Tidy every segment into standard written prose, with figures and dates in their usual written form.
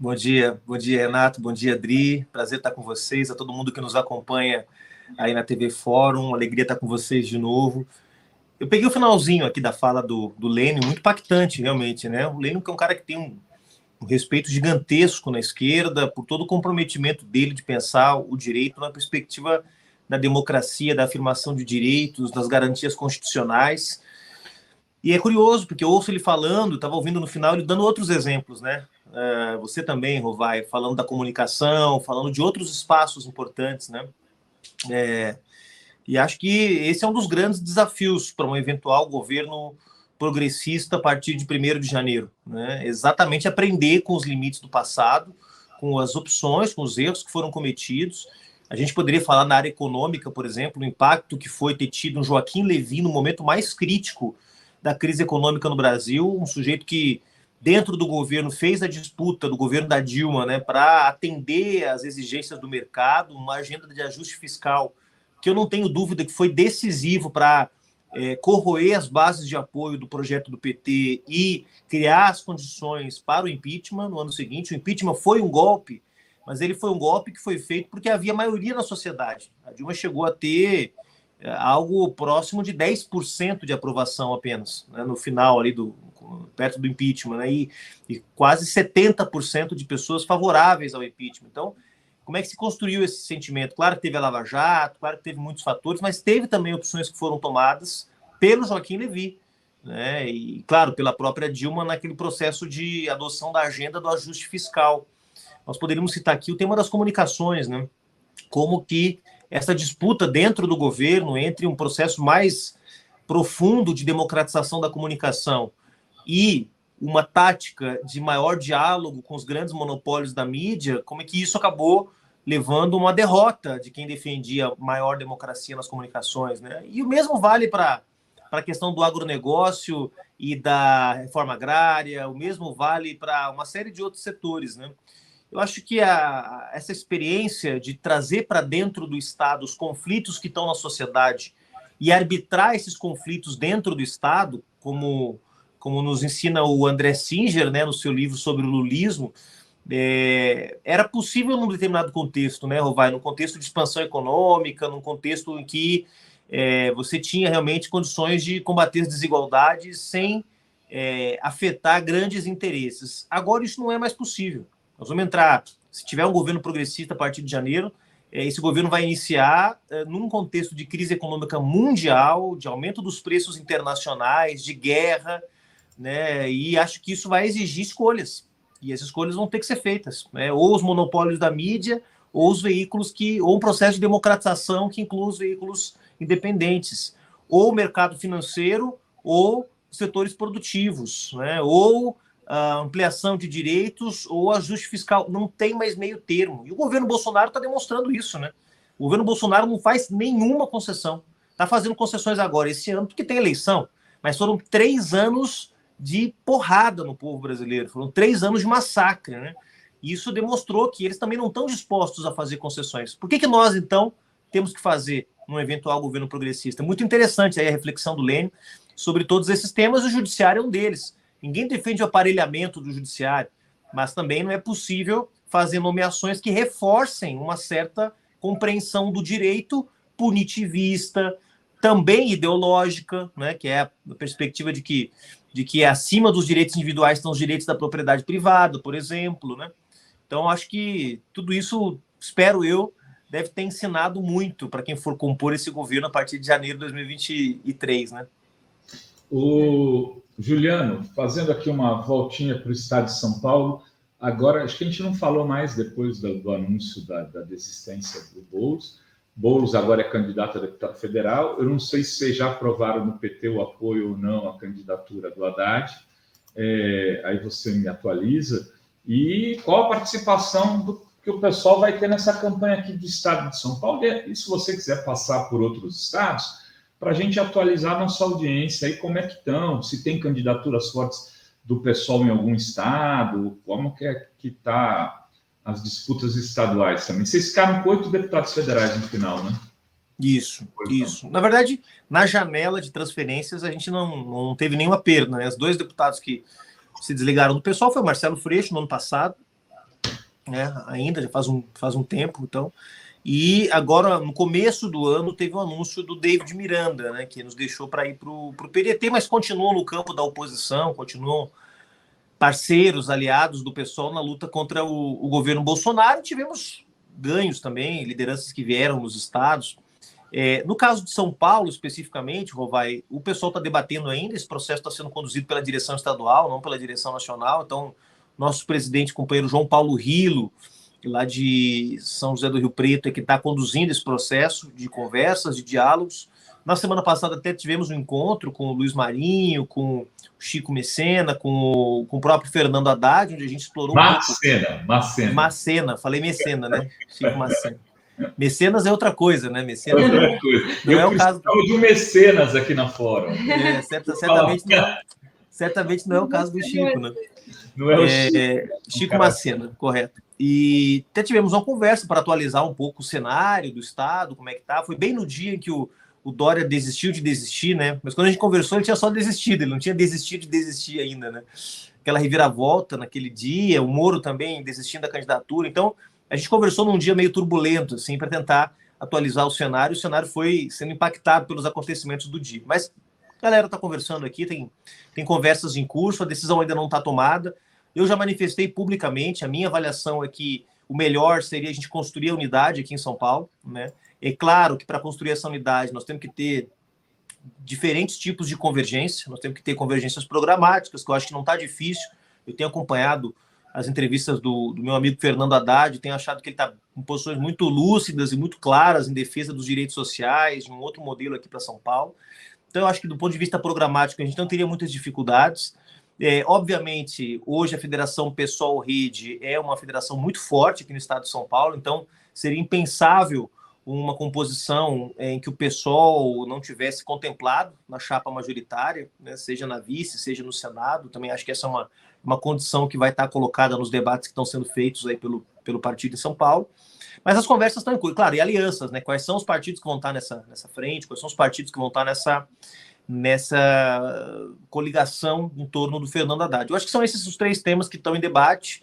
Bom dia, Renato, bom dia, Adri. Prazer estar com vocês, a todo mundo que nos acompanha aí na TV Fórum. Alegria estar com vocês de novo. Eu peguei o finalzinho aqui da fala do Lênin, muito impactante, realmente, né? O Lênin é um cara que tem um respeito gigantesco na esquerda por todo o comprometimento dele de pensar o direito na perspectiva da democracia, da afirmação de direitos, das garantias constitucionais. E é curioso, porque eu ouço ele falando, estava ouvindo no final ele dando outros exemplos, né? Você também, Rovai, falando da comunicação, falando de outros espaços importantes, né? E acho que esse é um dos grandes desafios para um eventual governo progressista a partir de 1º de janeiro, né? Exatamente aprender com os limites do passado, com as opções, com os erros que foram cometidos. A gente poderia falar na área econômica, por exemplo, o impacto que foi ter tido um Joaquim Levy no momento mais crítico da crise econômica no Brasil, um sujeito que, dentro do governo, fez a disputa do governo da Dilma, né, para atender às exigências do mercado, uma agenda de ajuste fiscal que eu não tenho dúvida que foi decisivo para corroer as bases de apoio do projeto do PT e criar as condições para o impeachment no ano seguinte. O impeachment foi um golpe, mas ele foi um golpe que foi feito porque havia maioria na sociedade. A Dilma chegou a ter algo próximo de 10% de aprovação apenas, né, no final ali perto do impeachment, né, e quase 70% de pessoas favoráveis ao impeachment. Então, como é que se construiu esse sentimento? Claro que teve a Lava Jato, claro que teve muitos fatores, mas teve também opções que foram tomadas pelo Joaquim Levy, né, e, claro, pela própria Dilma naquele processo de adoção da agenda do ajuste fiscal. Nós poderíamos citar aqui o tema das comunicações, né, como que essa disputa dentro do governo entre um processo mais profundo de democratização da comunicação e uma tática de maior diálogo com os grandes monopólios da mídia, como é que isso acabou levando uma derrota de quem defendia maior democracia nas comunicações, né? E o mesmo vale para a questão do agronegócio e da reforma agrária, o mesmo vale para uma série de outros setores, né? Eu acho que essa experiência de trazer para dentro do Estado os conflitos que estão na sociedade e arbitrar esses conflitos dentro do Estado, como nos ensina o André Singer, né, no seu livro sobre o lulismo, era possível num determinado contexto, né, Rovai, num contexto de expansão econômica, num contexto em que você tinha realmente condições de combater as desigualdades sem afetar grandes interesses. Agora isso não é mais possível. Nós vamos entrar, se tiver um governo progressista a partir de janeiro, esse governo vai iniciar num contexto de crise econômica mundial, de aumento dos preços internacionais, de guerra, né? E acho que isso vai exigir escolhas. E essas escolhas vão ter que ser feitas, né? Ou os monopólios da mídia, ou os veículos ou um processo de democratização que inclua os veículos independentes, ou o mercado financeiro, ou setores produtivos, né? Ou a ampliação de direitos ou ajuste fiscal. Não tem mais meio termo. E o governo Bolsonaro está demonstrando isso, né? O governo Bolsonaro não faz nenhuma concessão. Está fazendo concessões agora, esse ano, porque tem eleição. Mas foram 3 anos de porrada no povo brasileiro. Foram 3 anos de massacre, né? E isso demonstrou que eles também não estão dispostos a fazer concessões. Por que nós, então, temos que fazer num eventual governo progressista? Muito interessante aí a reflexão do Lênin sobre todos esses temas, e o judiciário é um deles. Ninguém defende o aparelhamento do judiciário, mas também não é possível fazer nomeações que reforcem uma certa compreensão do direito punitivista, também ideológica, né, que é a perspectiva de que acima dos direitos individuais estão os direitos da propriedade privada, por exemplo, né? Então, acho que tudo isso, espero eu, deve ter ensinado muito para quem for compor esse governo a partir de janeiro de 2023, né? O Juliano, fazendo aqui uma voltinha para o estado de São Paulo, agora, acho que a gente não falou mais depois do anúncio da desistência do Boulos. Boulos agora é candidato a deputado federal. Eu não sei se vocês já aprovaram no PT o apoio ou não à candidatura do Haddad. Aí você me atualiza. E qual a participação que o pessoal vai ter nessa campanha aqui do estado de São Paulo? E se você quiser passar por outros estados, para a gente atualizar a nossa audiência aí, como é que estão, se tem candidaturas fortes do pessoal em algum estado, como que está as disputas estaduais também. Vocês ficaram com 8 deputados federais no final, né? Isso. Na verdade, na janela de transferências, a gente não teve nenhuma perda, né? Os 2 deputados que se desligaram do pessoal foi o Marcelo Freixo, no ano passado, né? Ainda já faz um tempo, então. E agora, no começo do ano, teve um anúncio do David Miranda, né, que nos deixou para ir para o PDT, mas continuam no campo da oposição, continuam parceiros, aliados do PSOL na luta contra o governo Bolsonaro. E tivemos ganhos também, lideranças que vieram nos estados. No caso de São Paulo, especificamente, Rovai, o pessoal está debatendo ainda, esse processo está sendo conduzido pela direção estadual, não pela direção nacional. Então, nosso presidente, companheiro João Paulo Rilo, lá de São José do Rio Preto, é que está conduzindo esse processo de conversas, de diálogos. Na semana passada até tivemos um encontro com o Luiz Marinho, com o Chico Messena, com o próprio Fernando Haddad, onde a gente explorou Macena. Falei Messena, né? Chico Macena. Mecenas é outra coisa, né? Mecenas outra coisa. Não é o caso de um mecenas aqui na fórum. Certamente não é o caso do Chico, né? Não é o Chico. Chico Macena, correto. E até tivemos uma conversa para atualizar um pouco o cenário do Estado, como é que tá. Foi bem no dia em que o Dória desistiu de desistir, né? Mas quando a gente conversou, ele tinha só desistido, ele não tinha desistido de desistir ainda, né? Aquela reviravolta naquele dia, o Moro também desistindo da candidatura. Então, a gente conversou num dia meio turbulento, assim, para tentar atualizar o cenário. O cenário foi sendo impactado pelos acontecimentos do dia. Mas a galera está conversando aqui, tem conversas em curso, a decisão ainda não está tomada. Eu já manifestei publicamente, a minha avaliação é que o melhor seria a gente construir a unidade aqui em São Paulo, né? É claro que para construir essa unidade nós temos que ter diferentes tipos de convergência, nós temos que ter convergências programáticas, que eu acho que não está difícil. Eu tenho acompanhado as entrevistas do meu amigo Fernando Haddad, tenho achado que ele está com posições muito lúcidas e muito claras em defesa dos direitos sociais, de um outro modelo aqui para São Paulo. Então, eu acho que do ponto de vista programático, a gente não teria muitas dificuldades. Obviamente, hoje a Federação PSOL-Rede é uma federação muito forte aqui no estado de São Paulo, então seria impensável uma composição em que o PSOL não tivesse contemplado na chapa majoritária, né, seja na vice, seja no Senado. Também acho que essa é uma condição que vai estar colocada nos debates que estão sendo feitos aí pelo partido em São Paulo. Mas as conversas estão em curso. Claro, e alianças, né? Quais são os partidos que vão estar nessa frente, quais são os partidos que vão estar nessa coligação em torno do Fernando Haddad. Eu acho que são esses os três temas que estão em debate.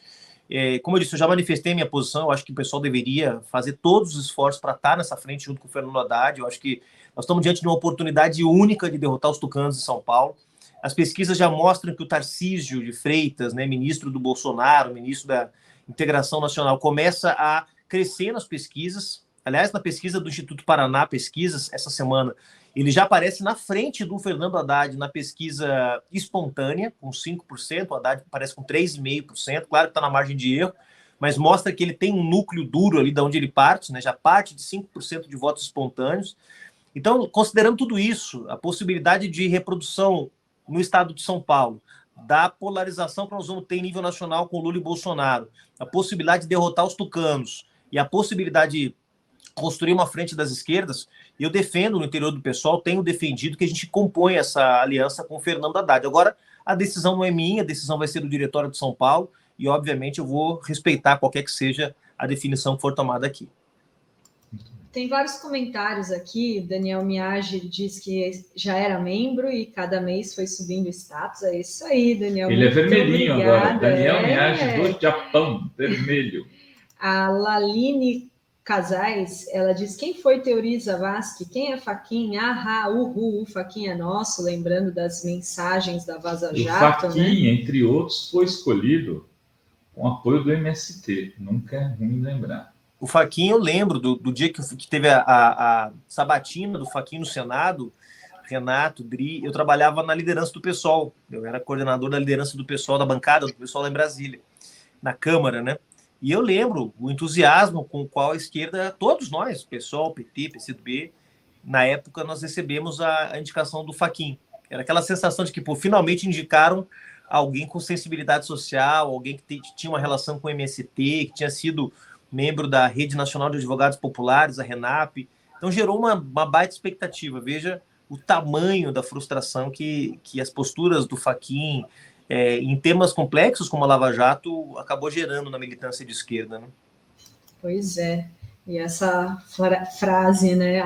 Como eu disse, eu já manifestei minha posição, eu acho que o pessoal deveria fazer todos os esforços para estar nessa frente junto com o Fernando Haddad. Eu acho que nós estamos diante de uma oportunidade única de derrotar os tucanos de São Paulo. As pesquisas já mostram que o Tarcísio de Freitas, né, ministro do Bolsonaro, ministro da Integração Nacional, começa a crescer nas pesquisas. Aliás, na pesquisa do Instituto Paraná Pesquisas, essa semana, ele já aparece na frente do Fernando Haddad na pesquisa espontânea, com 5%, o Haddad aparece com 3,5%, claro que está na margem de erro, mas mostra que ele tem um núcleo duro ali de onde ele parte, né, já parte de 5% de votos espontâneos. Então, considerando tudo isso, a possibilidade de reprodução no estado de São Paulo, da polarização que nós vamos ter em nível nacional com Lula e Bolsonaro, a possibilidade de derrotar os tucanos e a possibilidade de construir uma frente das esquerdas, eu defendo no interior do PSOL, tenho defendido que a gente compõe essa aliança com o Fernando Haddad. Agora, a decisão não é minha, a decisão vai ser do Diretório de São Paulo e, obviamente, eu vou respeitar qualquer que seja a definição que for tomada aqui. Tem vários comentários aqui. Daniel Miage diz que já era membro e cada mês foi subindo o status. É isso aí, Daniel. Ele é vermelhinho agora. Daniel Miage do Japão, vermelho. A Laline Casais, ela diz: quem foi Teori Zavascki? Quem é Fachin? O Fachin é nosso, lembrando das mensagens da Vaza Jato. O Fachin, né? Entre outros, foi escolhido com apoio do MST. Nunca é ruim lembrar. O Fachin, eu lembro do dia que teve a sabatina do Fachin no Senado, Renato, Dri, eu trabalhava na liderança do PSOL, eu era coordenador da liderança do PSOL, da bancada do PSOL lá em Brasília, na Câmara, né? E eu lembro o entusiasmo com o qual a esquerda, todos nós, PSOL, PT, PCdoB, na época nós recebemos a indicação do Fachin. Era aquela sensação de que, pô, finalmente indicaram alguém com sensibilidade social, alguém que tinha uma relação com o MST, que tinha sido membro da Rede Nacional de Advogados Populares, a RENAP. Então gerou uma baita expectativa. Veja o tamanho da frustração que as posturas do Fachin, em temas complexos como a Lava Jato, acabou gerando na militância de esquerda, né? Pois é. E essa frase, né?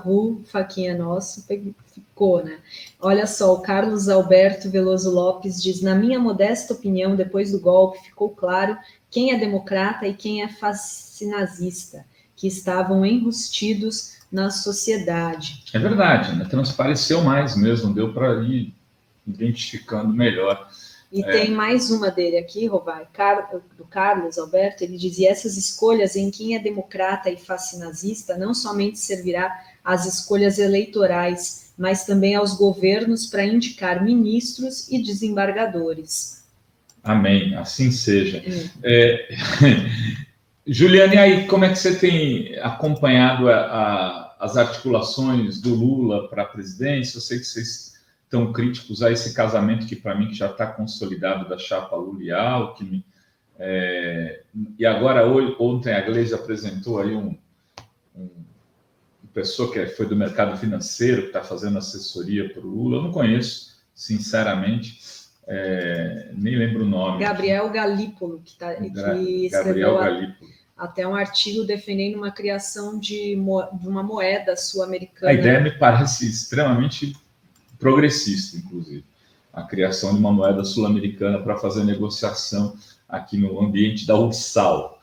O Fachin é nosso, ficou, né? Olha só, o Carlos Alberto Veloso Lopes diz: na minha modesta opinião, depois do golpe, ficou claro quem é democrata e quem é fascinazista, que estavam enrustidos na sociedade. É verdade, né? Transpareceu mais mesmo, deu para ir identificando melhor. E tem mais uma dele aqui, Rovai, do Carlos Alberto, ele dizia: essas escolhas em quem é democrata e fascinazista não somente servirá às escolhas eleitorais, mas também aos governos para indicar ministros e desembargadores. Amém, assim seja. Juliana, e aí, como é que você tem acompanhado as articulações do Lula para a presidência? Eu sei que vocês estão críticos a esse casamento que, para mim, que já está consolidado da chapa Lula e Alckmin. E agora, ontem, a Gleisi apresentou aí uma pessoa que foi do mercado financeiro, que está fazendo assessoria para o Lula. Eu não conheço, sinceramente, nem lembro o nome. Gabriel Galípolo, que escreveu até um artigo defendendo uma criação de uma moeda sul-americana. A ideia me parece extremamente progressista, inclusive. A criação de uma moeda sul-americana para fazer negociação aqui no ambiente da URSAL.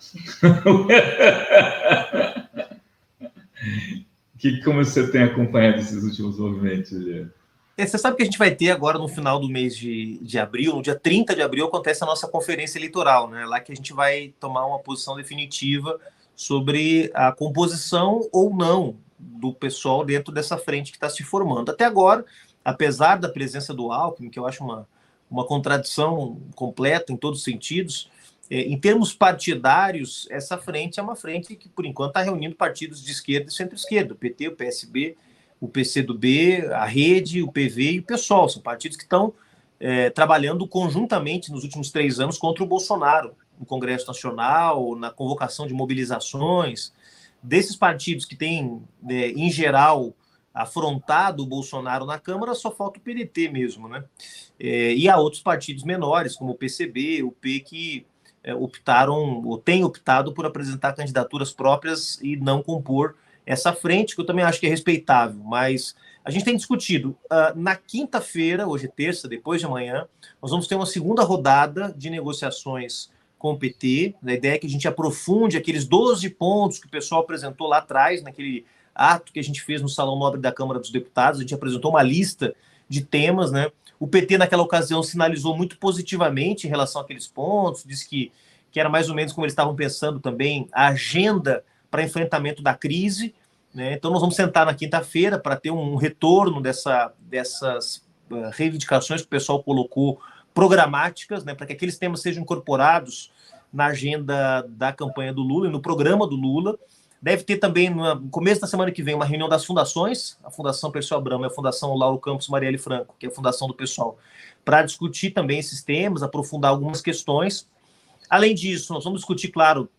Como você tem acompanhado esses últimos movimentos, Juliano? Você sabe que a gente vai ter agora no final do mês de abril, no dia 30 de abril, acontece a nossa conferência eleitoral, né? Lá que a gente vai tomar uma posição definitiva sobre a composição ou não do pessoal dentro dessa frente que está se formando. Até agora, apesar da presença do Alckmin, que eu acho uma contradição completa em todos os sentidos, em termos partidários, essa frente é uma frente que, por enquanto, está reunindo partidos de esquerda e centro-esquerda, o PT, o PSB, o PCdoB, a Rede, o PV e o PSOL. São partidos que estão trabalhando conjuntamente nos últimos 3 anos contra o Bolsonaro, no Congresso Nacional, na convocação de mobilizações. Desses partidos que têm, em geral, afrontado o Bolsonaro na Câmara, só falta o PDT mesmo, né? E há outros partidos menores, como o PCB, o P, que optaram, ou têm optado por apresentar candidaturas próprias e não compor essa frente, que eu também acho que é respeitável, mas a gente tem discutido. Na quinta-feira, hoje é terça, depois de amanhã, nós vamos ter uma segunda rodada de negociações com o PT. A ideia é que a gente aprofunde aqueles 12 pontos que o pessoal apresentou lá atrás, naquele ato que a gente fez no Salão Nobre da Câmara dos Deputados. A gente apresentou uma lista de temas, né? O PT, naquela ocasião, sinalizou muito positivamente em relação àqueles pontos, disse que era mais ou menos como eles estavam pensando também a agenda para enfrentamento da crise, né? Então nós vamos sentar na quinta-feira para ter um retorno dessas reivindicações que o pessoal colocou programáticas, né, para que aqueles temas sejam incorporados na agenda da campanha do Lula e no programa do Lula. Deve ter também, no começo da semana que vem, uma reunião das fundações, a Fundação Perseu Abramo e a Fundação Lauro Campos Marielle Franco, que é a fundação do pessoal, para discutir também esses temas, aprofundar algumas questões. Além disso, nós vamos discutir, claro,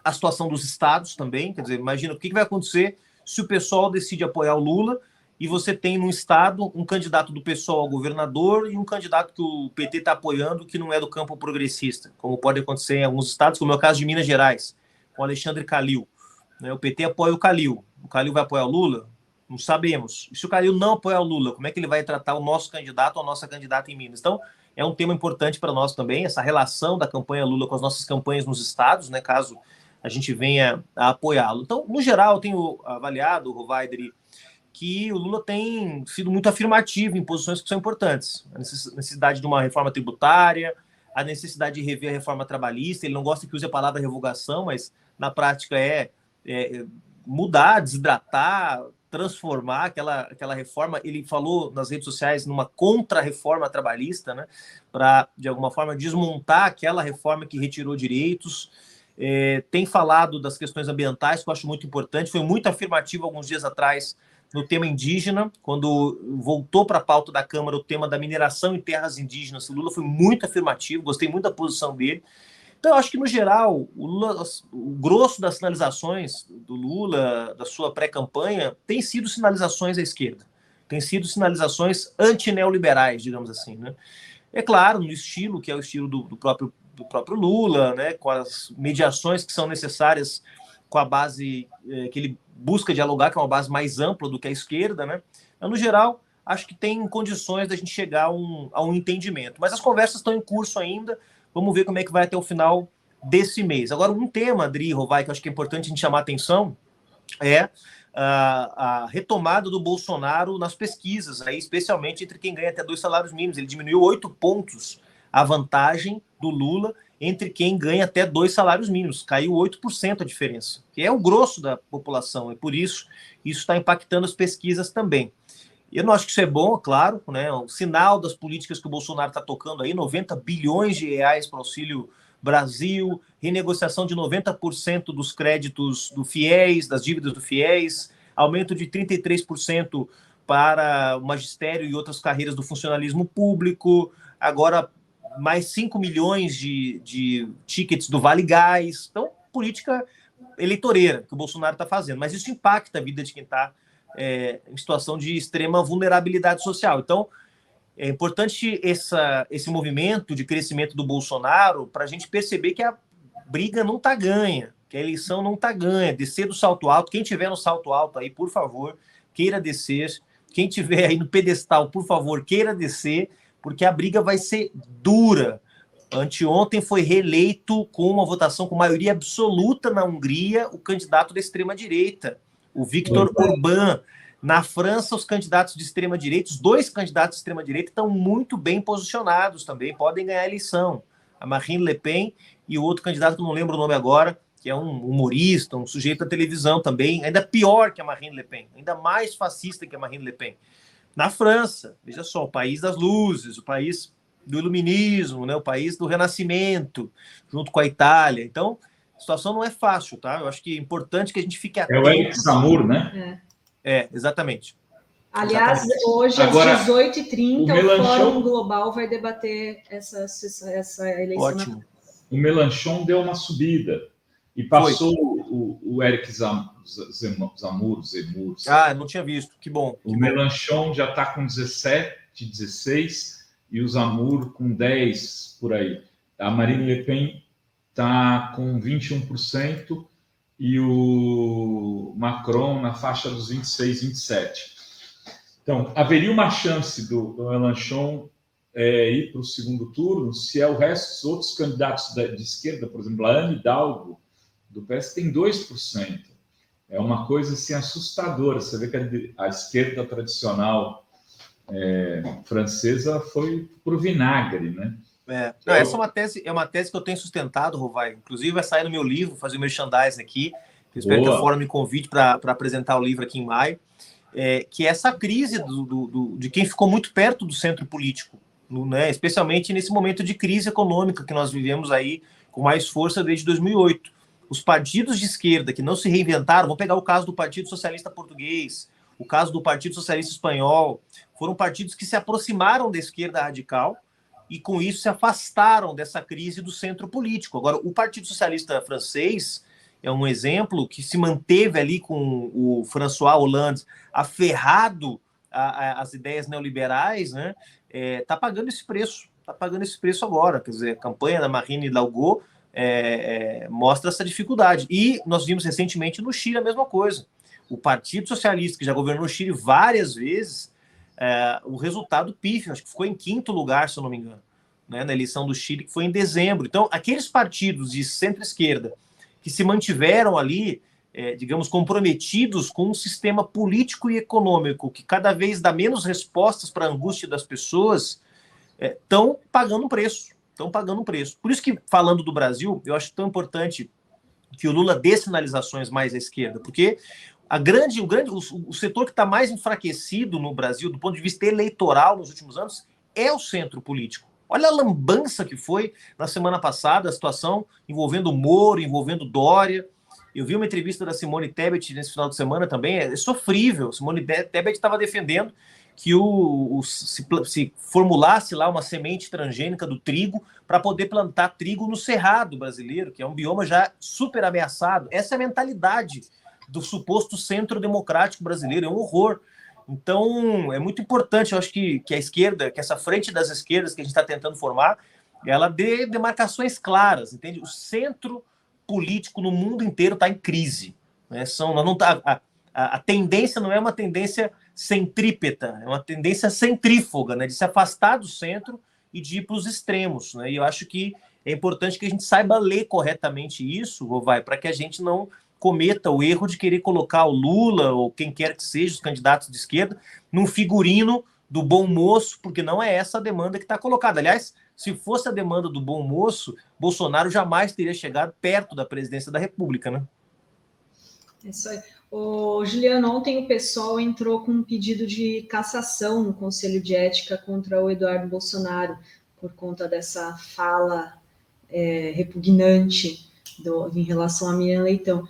a situação dos estados também. Quer dizer, imagina o que vai acontecer se o PSOL decide apoiar o Lula e você tem no estado um candidato do PSOL ao governador e um candidato que o PT está apoiando que não é do campo progressista, como pode acontecer em alguns estados, como é o caso de Minas Gerais, com Alexandre Calil. O PT apoia o Calil vai apoiar o Lula? Não sabemos. E se o Calil não apoiar o Lula, como é que ele vai tratar o nosso candidato ou a nossa candidata em Minas? Então, é um tema importante para nós também, essa relação da campanha Lula com as nossas campanhas nos estados, né, caso a gente venha a apoiá-lo. Então, no geral, eu tenho avaliado, Rovaider, que o Lula tem sido muito afirmativo em posições que são importantes. A necessidade de uma reforma tributária, a necessidade de rever a reforma trabalhista. Ele não gosta que use a palavra revogação, mas na prática mudar, desidratar, transformar aquela reforma. Ele falou nas redes sociais numa contra-reforma trabalhista, né, para, de alguma forma, desmontar aquela reforma que retirou direitos. Tem falado das questões ambientais, que eu acho muito importante. Foi muito afirmativo alguns dias atrás no tema indígena, quando voltou para a pauta da Câmara o tema da mineração em terras indígenas. O Lula foi muito afirmativo, gostei muito da posição dele. Então, eu acho que, no geral, o grosso das sinalizações do Lula, da sua pré-campanha, tem sido sinalizações à esquerda. Tem sido sinalizações antineoliberais, digamos assim, né? É claro, no estilo, que é o estilo do próprio Lula, né, com as mediações que são necessárias com a base que ele busca dialogar, que é uma base mais ampla do que a esquerda, né? Então, no geral, acho que tem condições da gente chegar a um entendimento. Mas as conversas estão em curso ainda. Vamos ver como é que vai até o final desse mês. Agora, um tema, Adri, Rovai, que eu acho que é importante a gente chamar a atenção, é a retomada do Bolsonaro nas pesquisas, aí, especialmente entre quem ganha até 2 salários mínimos. Ele diminuiu 8 pontos a vantagem do Lula entre quem ganha até 2 salários mínimos. Caiu 8% a diferença, que é o grosso da população, e por isso está impactando as pesquisas também. Eu não acho que isso é bom, claro, né? O sinal das políticas que o Bolsonaro está tocando aí, 90 bilhões de reais para o Auxílio Brasil, renegociação de 90% dos créditos do FIES, das dívidas do FIES, aumento de 33% para o magistério e outras carreiras do funcionalismo público, agora mais 5 milhões de tickets do Vale Gás. Então, política eleitoreira que o Bolsonaro está fazendo, mas isso impacta a vida de quem está em situação de extrema vulnerabilidade social. Então, é importante esse movimento de crescimento do Bolsonaro para a gente perceber que a briga não está ganha, que a eleição não está ganha, descer do salto alto. Quem tiver no salto alto aí, por favor, queira descer. Quem tiver aí no pedestal, por favor, queira descer, porque a briga vai ser dura. Anteontem foi reeleito com uma votação com maioria absoluta na Hungria o candidato da extrema-direita, o Viktor Orbán. Na França, os candidatos de extrema-direita, os 2 candidatos de extrema-direita estão muito bem posicionados também, podem ganhar a eleição. A Marine Le Pen e o outro candidato, que eu não lembro o nome agora, que é um humorista, um sujeito da televisão também, ainda pior que a Marine Le Pen, ainda mais fascista que a Marine Le Pen. Na França, veja só, o país das luzes, o país do iluminismo, né, o país do renascimento, junto com a Itália. Então, a situação não é fácil, tá? Eu acho que é importante que a gente fique atento. É o Eric Zemmour, né? Exatamente. Aliás, hoje agora, às 18h30, o Mélenchon... Fórum Global vai debater essa eleição. Ótimo. O Mélenchon deu uma subida e passou o Eric Zemmour. Não tinha visto. Que bom. O Mélenchon já está com 17, 16 e o Zemmour com 10 por aí. A Marine Le Pen está com 21%. E o Macron na faixa dos 26, 27. Então, haveria uma chance do Mélenchon ir para o segundo turno se o resto dos outros candidatos de esquerda, por exemplo, a Anne Hidalgo, do PS, tem 2%. É uma coisa assim, assustadora. Você vê que a esquerda tradicional francesa foi para o vinagre, né? Essa é uma tese que eu tenho sustentado, Rovai. Inclusive, vai sair no meu livro, fazer o merchandising aqui. Eu espero que a Fórum me convide para apresentar o livro aqui em maio. Que é essa crise de quem ficou muito perto do centro político, né? Especialmente nesse momento de crise econômica que nós vivemos aí com mais força desde 2008. Os partidos de esquerda que não se reinventaram, vamos pegar o caso do Partido Socialista Português, o caso do Partido Socialista Espanhol, foram partidos que se aproximaram da esquerda radical e, com isso, se afastaram dessa crise do centro político. Agora, o Partido Socialista francês é um exemplo que se manteve ali com o François Hollande aferrado às ideias neoliberais, né? Está pagando esse preço. Está pagando esse preço agora. Quer dizer, a campanha da Marine Hidalgo mostra essa dificuldade. E nós vimos recentemente no Chile a mesma coisa. O Partido Socialista, que já governou o Chile várias vezes, o resultado pífio, acho que ficou em 5º lugar, se eu não me engano, né, na eleição do Chile, que foi em dezembro. Então, aqueles partidos de centro-esquerda que se mantiveram ali, digamos, comprometidos com um sistema político e econômico que cada vez dá menos respostas para a angústia das pessoas, estão pagando um preço. Estão pagando um preço. Por isso que, falando do Brasil, eu acho tão importante que o Lula dê sinalizações mais à esquerda, porque o setor que está mais enfraquecido no Brasil, do ponto de vista eleitoral nos últimos anos, é o centro político. Olha a lambança que foi na semana passada, a situação envolvendo Moro, envolvendo Dória. Eu vi uma entrevista da Simone Tebet nesse final de semana também, é sofrível. Simone Tebet estava defendendo que se formulasse lá uma semente transgênica do trigo para poder plantar trigo no Cerrado brasileiro, que é um bioma já super ameaçado. Essa é a mentalidade do suposto centro democrático brasileiro, é um horror. Então, é muito importante, eu acho que a esquerda, que essa frente das esquerdas que a gente está tentando formar, ela dê demarcações claras, entende? O centro político no mundo inteiro está em crise. Né? A tendência não é uma tendência centrípeta, é uma tendência centrífuga, né? De se afastar do centro e de ir para os extremos. Né? E eu acho que é importante que a gente saiba ler corretamente isso, para que a gente não cometa o erro de querer colocar o Lula, ou quem quer que seja, os candidatos de esquerda, num figurino do bom moço, porque não é essa a demanda que está colocada. Aliás, se fosse a demanda do bom moço, Bolsonaro jamais teria chegado perto da presidência da República, né? É isso aí. Ô, Juliano, ontem o PSOL entrou com um pedido de cassação no Conselho de Ética contra o Eduardo Bolsonaro, por conta dessa fala repugnante em relação a Miriam Leitão.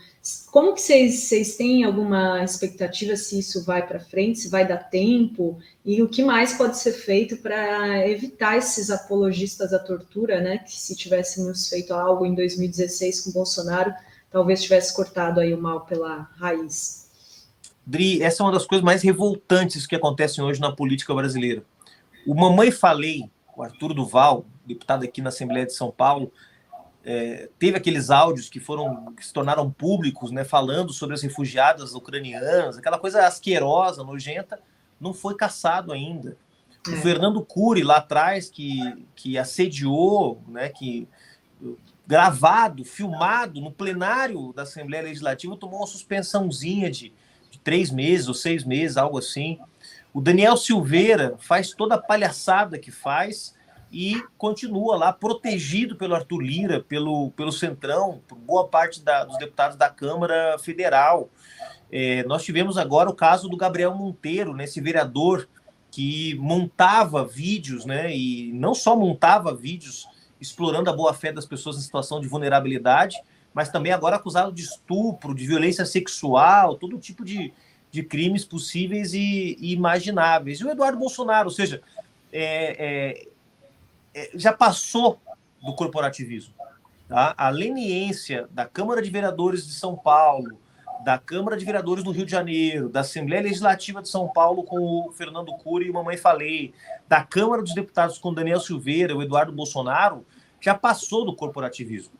Como que vocês têm alguma expectativa se isso vai para frente, se vai dar tempo? E o que mais pode ser feito para evitar esses apologistas da tortura, né? Que se tivéssemos feito algo em 2016 com Bolsonaro, talvez tivesse cortado aí o mal pela raiz. Dri, essa é uma das coisas mais revoltantes que acontecem hoje na política brasileira. O Mamãe Falei, o Arthur Duval, deputado aqui na Assembleia de São Paulo, teve aqueles áudios que se tornaram públicos, né, falando sobre as refugiadas ucranianas, aquela coisa asquerosa, nojenta, não foi cassado ainda. O Fernando Cury, lá atrás, que assediou, né, gravado, filmado no plenário da Assembleia Legislativa, tomou uma suspensãozinha de 3 meses ou 6 meses, algo assim. O Daniel Silveira faz toda a palhaçada que faz e continua lá protegido pelo Arthur Lira, pelo Centrão, por boa parte dos deputados da Câmara Federal. Nós tivemos agora o caso do Gabriel Monteiro, né, esse vereador que montava vídeos, né, e não só montava vídeos explorando a boa-fé das pessoas em situação de vulnerabilidade, mas também agora acusado de estupro, de violência sexual, todo tipo de crimes possíveis e imagináveis. E o Eduardo Bolsonaro, ou seja, já passou do corporativismo. Tá? A leniência da Câmara de Vereadores de São Paulo, da Câmara de Vereadores do Rio de Janeiro, da Assembleia Legislativa de São Paulo com o Fernando Cury e o Mamãe Falei, da Câmara dos Deputados com o Daniel Silveira, o Eduardo Bolsonaro, já passou do corporativismo.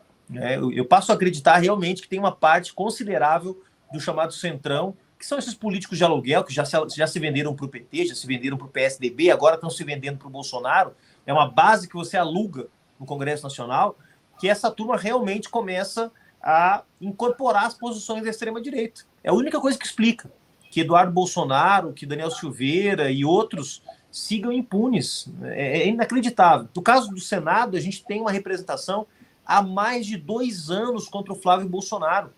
Eu passo a acreditar realmente que tem uma parte considerável do chamado Centrão, que são esses políticos de aluguel que já se venderam para o PT, já se venderam para o PSDB, agora estão se vendendo para o Bolsonaro. É uma base que você aluga no Congresso Nacional, que essa turma realmente começa a incorporar as posições da extrema-direita. É a única coisa que explica que Eduardo Bolsonaro, que Daniel Silveira e outros sigam impunes. É inacreditável. No caso do Senado, a gente tem uma representação há mais de 2 anos contra o Flávio Bolsonaro.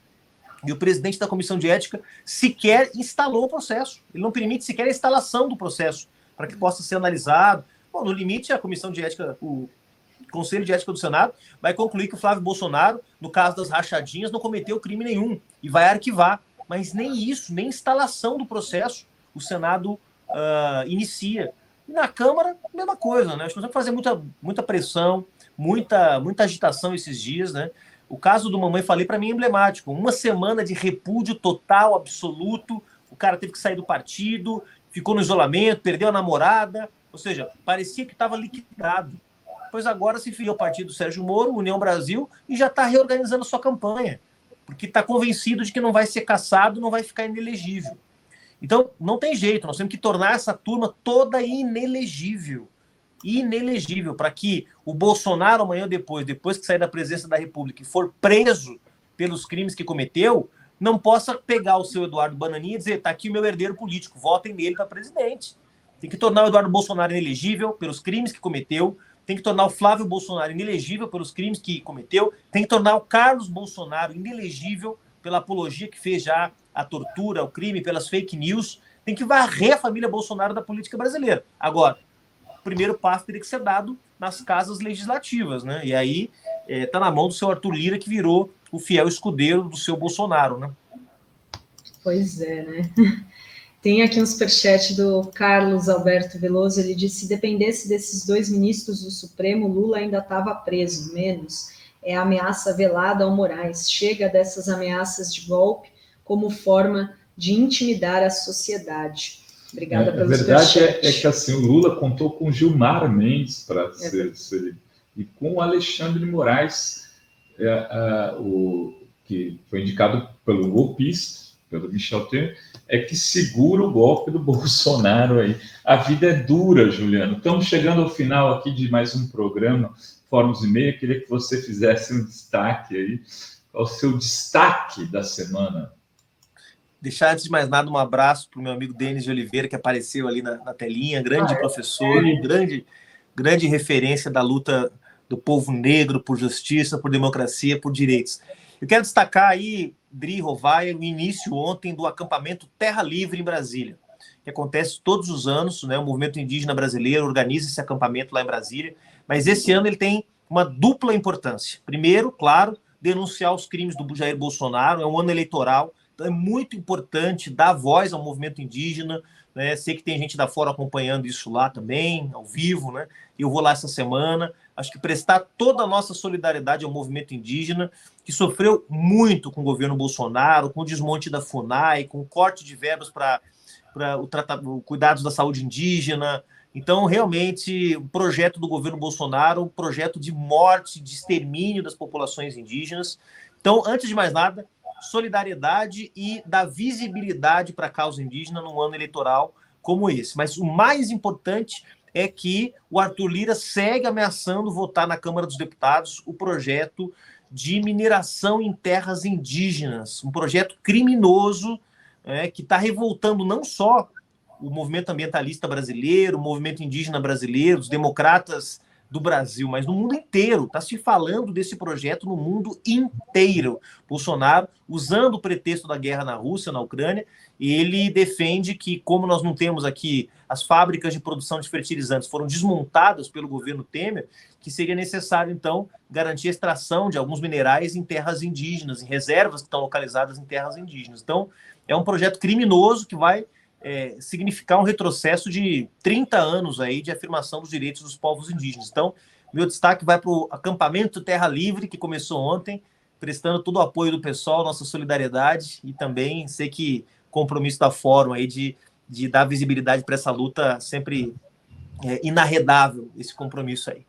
E o presidente da Comissão de Ética sequer instalou o processo. Ele não permite sequer a instalação do processo para que possa ser analisado. Bom, no limite, a Comissão de Ética, o Conselho de Ética do Senado, vai concluir que o Flávio Bolsonaro, no caso das rachadinhas, não cometeu crime nenhum e vai arquivar. Mas nem isso, nem instalação do processo, o Senado inicia. E na Câmara, mesma coisa, né? Acho que nós temos que fazer muita pressão, muita agitação esses dias, né? O caso do Mamãe Falei, para mim, é emblemático. 1 semana de repúdio total, absoluto. O cara teve que sair do partido, ficou no isolamento, perdeu a namorada. Ou seja, parecia que estava liquidado. Pois agora se filiou ao partido do Sérgio Moro, União Brasil, e já está reorganizando sua campanha. Porque está convencido de que não vai ser cassado, não vai ficar inelegível. Então, não tem jeito. Nós temos que tornar essa turma toda inelegível. Inelegível, para que o Bolsonaro, amanhã ou depois que sair da presidência da República e for preso pelos crimes que cometeu, não possa pegar o seu Eduardo Bananinha e dizer, tá aqui o meu herdeiro político, votem nele para presidente. Tem que tornar o Eduardo Bolsonaro inelegível pelos crimes que cometeu, tem que tornar o Flávio Bolsonaro inelegível pelos crimes que cometeu, tem que tornar o Carlos Bolsonaro inelegível pela apologia que fez já à tortura, ao crime, pelas fake news, tem que varrer a família Bolsonaro da política brasileira. Agora, o primeiro passo teria que ser dado nas casas legislativas, né? E aí está na mão do seu Arthur Lira, que virou o fiel escudeiro do seu Bolsonaro, né? Pois é, né? Tem aqui um superchat do Carlos Alberto Veloso, ele disse, se dependesse desses 2 ministros do Supremo, Lula ainda estava preso, menos. É ameaça velada ao Moraes. Chega dessas ameaças de golpe como forma de intimidar a sociedade. Obrigada pelo superchat. A verdade é que assim, o Lula contou com Gilmar Mendes para ser e com o Alexandre de Moraes, que foi indicado pelo golpista, pelo Michel Temer, que segura o golpe do Bolsonaro aí. A vida é dura, Juliano. Estamos chegando ao final aqui de mais um programa Fóruns e Meia. Queria que você fizesse um destaque aí. Qual o seu destaque da semana? Deixar, antes de mais nada, um abraço para o meu amigo Denis de Oliveira, que apareceu ali na telinha, grande professor, grande referência da luta do povo negro por justiça, por democracia, por direitos. Eu quero destacar aí, Dri Rovai, o início ontem do acampamento Terra Livre em Brasília, que acontece todos os anos, né? O movimento indígena brasileiro organiza esse acampamento lá em Brasília, mas esse ano ele tem uma dupla importância. Primeiro, claro, denunciar os crimes do Jair Bolsonaro, é um ano eleitoral, então é muito importante dar voz ao movimento indígena, né? Sei que tem gente da fora acompanhando isso lá também, ao vivo, né? Eu vou lá essa semana. Acho que prestar toda a nossa solidariedade ao movimento indígena, que sofreu muito com o governo Bolsonaro, com o desmonte da FUNAI, com o corte de verbas para o cuidados da saúde indígena. Então, realmente, o projeto do governo Bolsonaro, um projeto de morte, de extermínio das populações indígenas. Então, antes de mais nada, solidariedade e dar visibilidade para a causa indígena num ano eleitoral como esse. Mas o mais importante é que o Arthur Lira segue ameaçando votar na Câmara dos Deputados o projeto de mineração em terras indígenas, um projeto criminoso, que está revoltando não só o movimento ambientalista brasileiro, o movimento indígena brasileiro, os democratas do Brasil, mas no mundo inteiro. Está se falando desse projeto no mundo inteiro. Bolsonaro, usando o pretexto da guerra na Rússia, na Ucrânia, ele defende que, como nós não temos aqui as fábricas de produção de fertilizantes foram desmontadas pelo governo Temer, que seria necessário, então, garantir a extração de alguns minerais em terras indígenas, em reservas que estão localizadas em terras indígenas. Então, é um projeto criminoso que vai significar um retrocesso de 30 anos aí de afirmação dos direitos dos povos indígenas. Então, meu destaque vai para o acampamento Terra Livre, que começou ontem, prestando todo o apoio do pessoal, nossa solidariedade, e também sei que compromisso da Fórum aí de dar visibilidade para essa luta, sempre inarredável esse compromisso aí.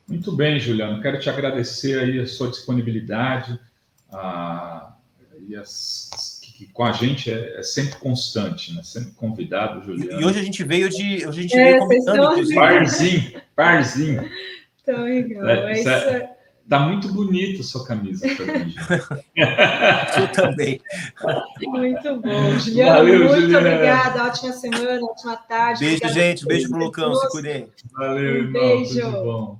Muito bem, Juliano. Quero te agradecer aí a sua disponibilidade que com a gente é sempre constante, né? Sempre convidado, Juliano. E hoje a gente veio convidando. Parzinho. Tão legal. Tá muito bonito a sua camisa também. Eu também. Muito bom. Juliano, valeu, muito Juliano. Obrigada. Ótima semana, ótima tarde. Beijo, gente. Beijo pro Lucão. Se cuidem. Valeu, irmão. Beijo. Tudo bom.